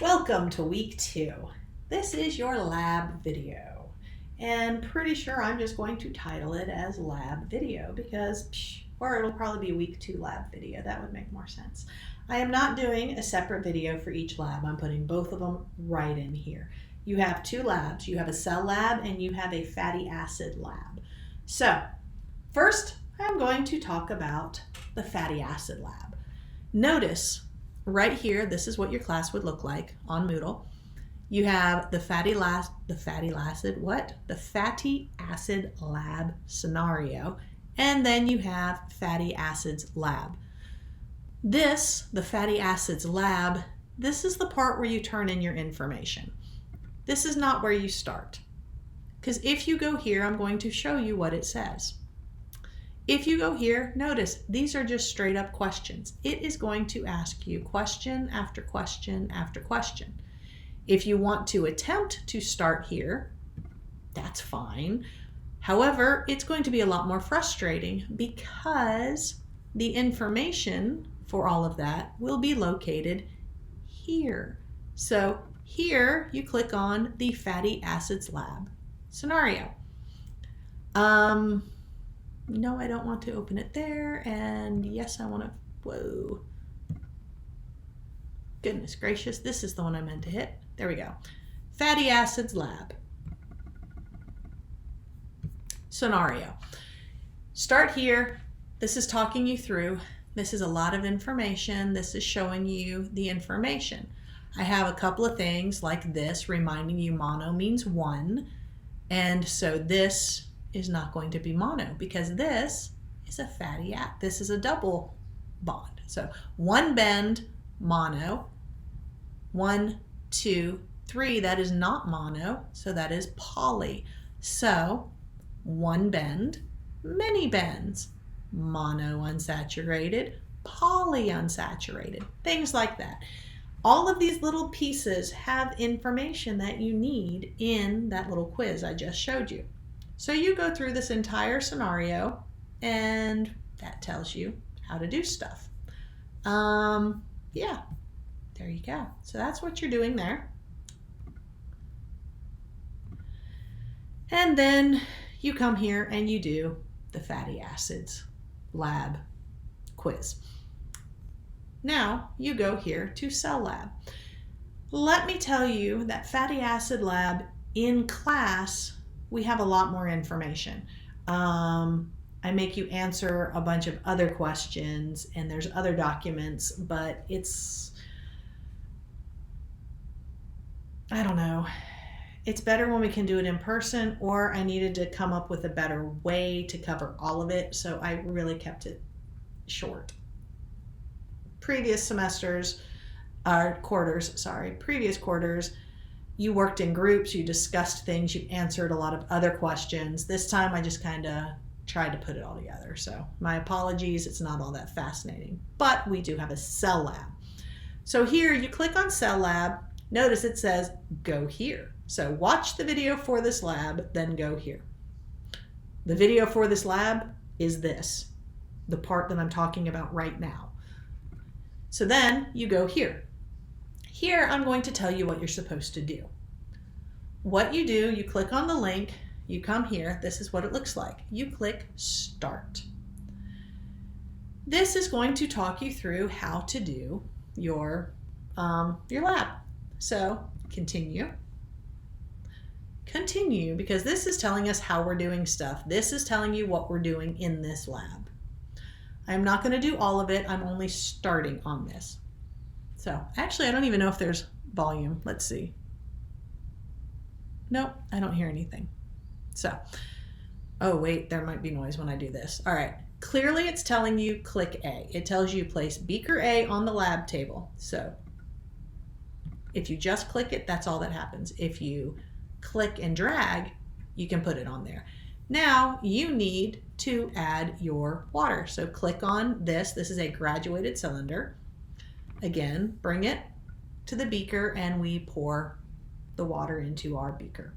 Welcome to week 2. This is your lab video, and pretty sure I'm just going to title it as lab video or it'll probably be week 2 lab video. That would make more sense. I am not doing a separate video for each lab. I'm putting both of them right in here. You have 2 labs. You have a cell lab and you have a fatty acid lab. So first, I'm going to talk about the fatty acid lab. Notice right here, this is what your class would look like on Moodle. You have the fatty acid lab scenario, and then you have fatty acids lab. The fatty acids lab, this is the part where you turn in your information. This is not where you start. Because if you go here, I'm going to show you what it says. If you go here, notice these are just straight up questions. It is going to ask you question after question after question. If you want to attempt to start here, that's fine. However, it's going to be a lot more frustrating because the information for all of that will be located here. So here you click on the fatty acids lab scenario. No, I don't want to open it there, and yes, I want to, whoa. Goodness gracious, this is the one I meant to hit. There we go. Fatty acids lab. Scenario. Start here. This is talking you through. This is a lot of information. This is showing you the information. I have a couple of things like this reminding you mono means 1, and so this is not going to be mono because this is a fatty acid. This is a double bond. So 1 bend, mono. 1, 2, 3, that is not mono, so that is poly. So 1 bend, many bends, mono unsaturated, poly unsaturated, things like that. All of these little pieces have information that you need in that little quiz I just showed you. So you go through this entire scenario and that tells you how to do stuff. Yeah, there you go. So that's what you're doing there. And then you come here and you do the fatty acids lab quiz. Now you go here to cell lab. Let me tell you that fatty acid lab in class, we have a lot more information. I make you answer a bunch of other questions and there's other documents, but I don't know. It's better when we can do it in person, or I needed to come up with a better way to cover all of it, so I really kept it short. Previous quarters, you worked in groups, you discussed things, you answered a lot of other questions. This time I just kind of tried to put it all together. So my apologies, it's not all that fascinating, but we do have a cell lab. So here you click on cell lab, notice it says go here. So watch the video for this lab, then go here. The video for this lab is this, the part that I'm talking about right now. So then you go here. Here, I'm going to tell you what you're supposed to do. What you do, you click on the link, you come here, this is what it looks like. You click Start. This is going to talk you through how to do your lab. So continue. Continue, because this is telling us how we're doing stuff. This is telling you what we're doing in this lab. I'm not going to do all of it, I'm only starting on this. So actually, I don't even know if there's volume. Let's see. Nope, I don't hear anything. So, oh wait, there might be noise when I do this. All right, clearly it's telling you click A. It tells you place beaker A on the lab table. So if you just click it, that's all that happens. If you click and drag, you can put it on there. Now you need to add your water. So click on this. This is a graduated cylinder. Again, bring it to the beaker and we pour the water into our beaker.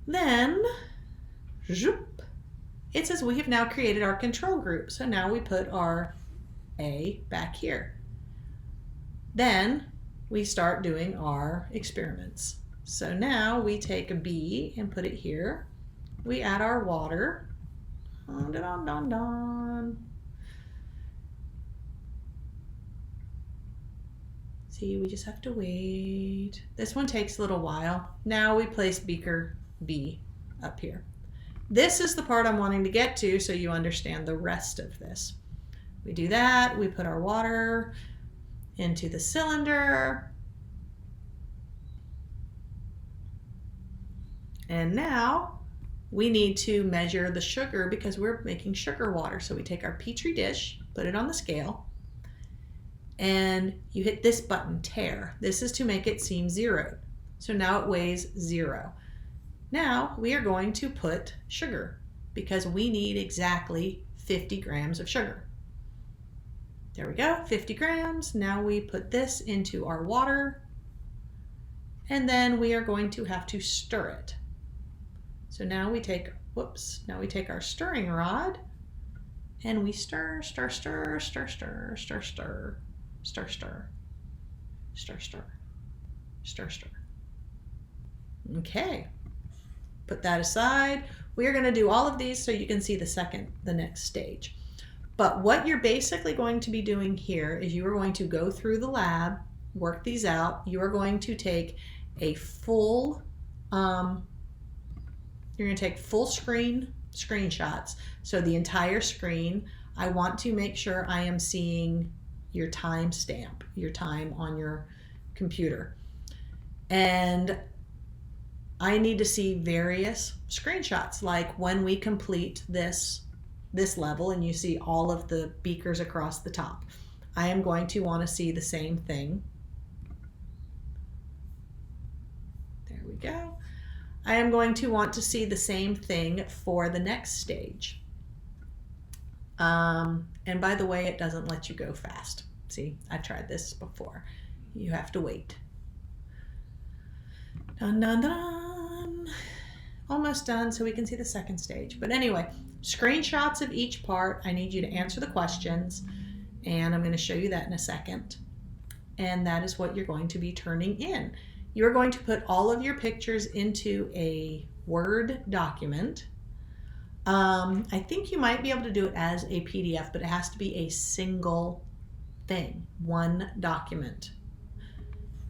Then, it says we have now created our control group. So now we put our A back here. Then we start doing our experiments. So now we take a B and put it here. We add our water. Dun, dun, dun, dun. See, we just have to wait. This one takes a little while. Now we place beaker B up here. This is the part I'm wanting to get to so you understand the rest of this. We do that, we put our water into the cylinder. And now we need to measure the sugar because we're making sugar water. So we take our Petri dish, put it on the scale, and you hit this button, tare. This is to make it seem zeroed. So now it weighs 0. Now we are going to put sugar because we need exactly 50 grams of sugar. There we go, 50 grams. Now we put this into our water, and then we are going to have to stir it. So now we take, now we take our stirring rod and we stir, stir, stir, stir, stir, stir, stir, stir, stir, stir, stir, stir, stir. Okay, put that aside. We are going to do all of these so you can see the next stage. But what you're basically going to be doing here is you are going to go through the lab, work these out. You are going to take a full, you're going to take full screen screenshots. So the entire screen. I want to make sure I am seeing your time stamp, your time on your computer. And I need to see various screenshots, like when we complete this level and you see all of the beakers across the top. I am going to want to see the same thing. There we go. I am going to want to see the same thing for the next stage. And by the way, it doesn't let you go fast. See, I've tried this before. You have to wait. Dun, dun, dun. Almost done, so we can see the second stage. But anyway, screenshots of each part. I need you to answer the questions, and I'm going to show you that in a second. And that is what you're going to be turning in. You're going to put all of your pictures into a Word document. I think you might be able to do it as a PDF, but it has to be a single thing, one document.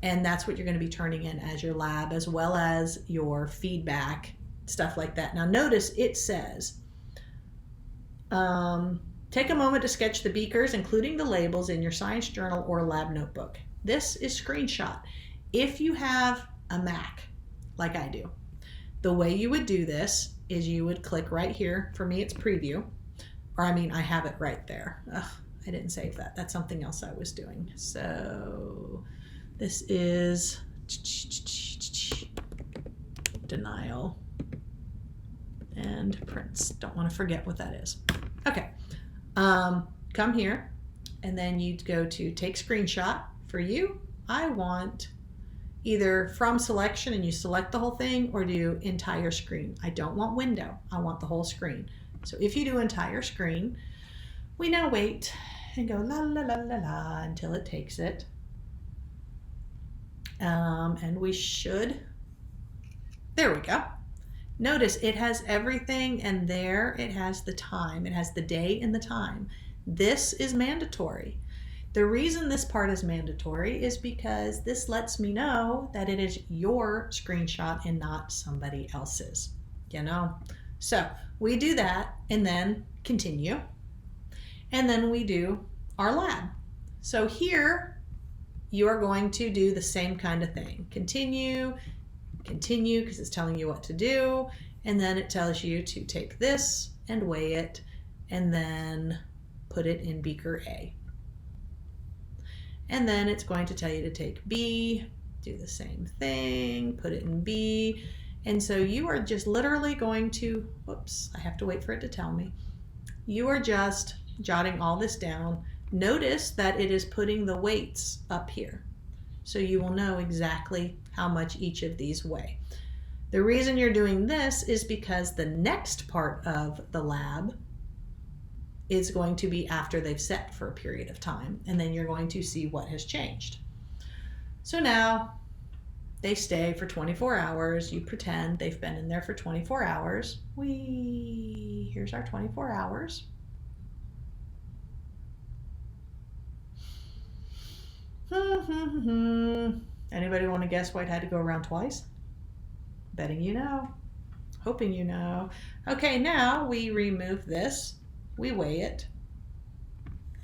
And that's what you're going to be turning in as your lab, as well as your feedback, stuff like that. Now notice it says, take a moment to sketch the beakers, including the labels, in your science journal or lab notebook. This is screenshot. If you have a Mac, like I do, the way you would do this is you would click right here. For me, it's preview, or I mean, I have it right there. Ugh, I didn't save that. That's something else I was doing. So this is denial and prints. Don't want to forget what that is. Okay, come here, and then you'd go to take screenshot. For you, I want either from selection and you select the whole thing, or do entire screen. I don't want window, I want the whole screen. So if you do entire screen, we now wait and go la la la la la until it takes it. And we should, there we go. Notice it has everything, and there it has the time. It has the day and the time. This is mandatory. The reason this part is mandatory is because this lets me know that it is your screenshot and not somebody else's, you know? So we do that and then continue. And then we do our lab. So here you are going to do the same kind of thing. Continue, continue, because it's telling you what to do. And then it tells you to take this and weigh it and then put it in beaker A. And then it's going to tell you to take B, do the same thing, put it in B. And so you are just literally going to, whoops, I have to wait for it to tell me. You are just jotting all this down. Notice that it is putting the weights up here. So you will know exactly how much each of these weigh. The reason you're doing this is because the next part of the lab is going to be after they've set for a period of time, and then you're going to see what has changed. So now they stay for 24 hours. You pretend they've been in there for 24 hours. Here's our 24 hours. Anybody want to guess why it had to go around twice? Betting you know. Hoping you know. Okay, now we remove this, we weigh it,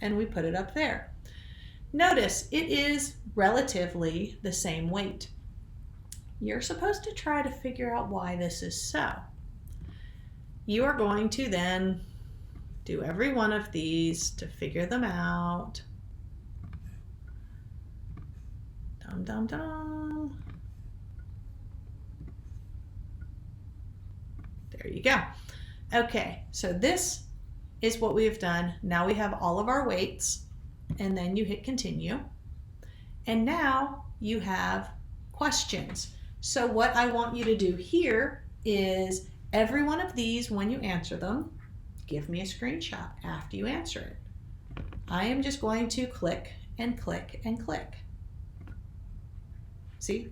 and we put it up there. Notice it is relatively the same weight. You're supposed to try to figure out why this is so. You are going to then do every one of these to figure them out. Dum, dum, dum. There you go. Okay, so this is what we've done. Now we have all of our weights, and then you hit continue. And now you have questions. So what I want you to do here is every one of these, when you answer them, give me a screenshot after you answer it. I am just going to click and click and click. See?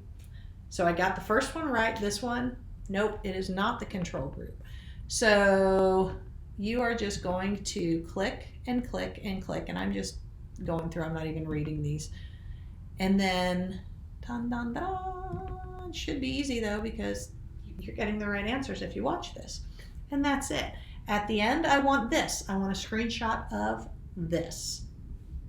So I got the first one right. This one, nope, it is not the control group. So you are just going to click and click and click, and I'm just going through, I'm not even reading these. And then, dun, dun, dun. It should be easy though, because you're getting the right answers if you watch this. And that's it. At the end, I want this. I want a screenshot of this.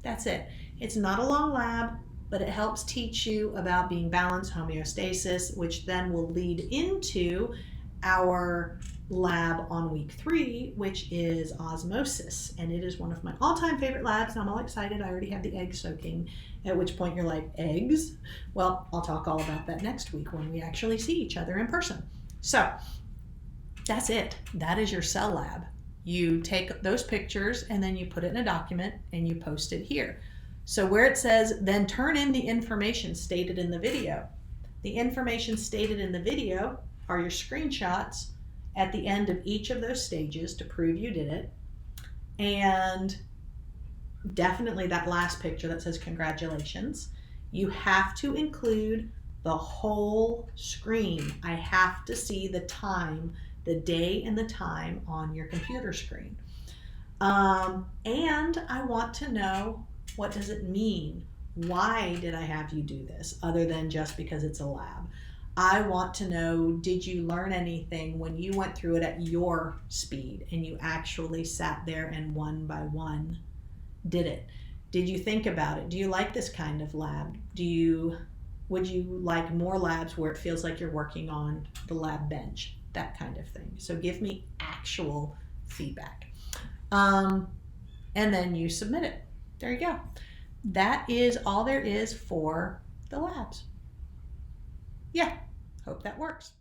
That's it. It's not a long lab, but it helps teach you about being balanced, homeostasis, which then will lead into our lab on week 3, which is osmosis. And it is one of my all-time favorite labs. And I'm all excited. I already have the egg soaking, at which point you're like, eggs? Well, I'll talk all about that next week when we actually see each other in person. So that's it. That is your cell lab. You take those pictures and then you put it in a document and you post it here. So where it says, then turn in the information stated in the video. The information stated in the video are your screenshots at the end of each of those stages to prove you did it. And definitely that last picture that says congratulations. You have to include the whole screen. I have to see the time, the day and the time on your computer screen. And I want to know, what does it mean? Why did I have you do this other than just because it's a lab? I want to know, did you learn anything when you went through it at your speed and you actually sat there and one by one did it? Did you think about it? Do you like this kind of lab? Would you like more labs where it feels like you're working on the lab bench? That kind of thing. So give me actual feedback. And then you submit it. There you go. That is all there is for the labs. Yeah, hope that works.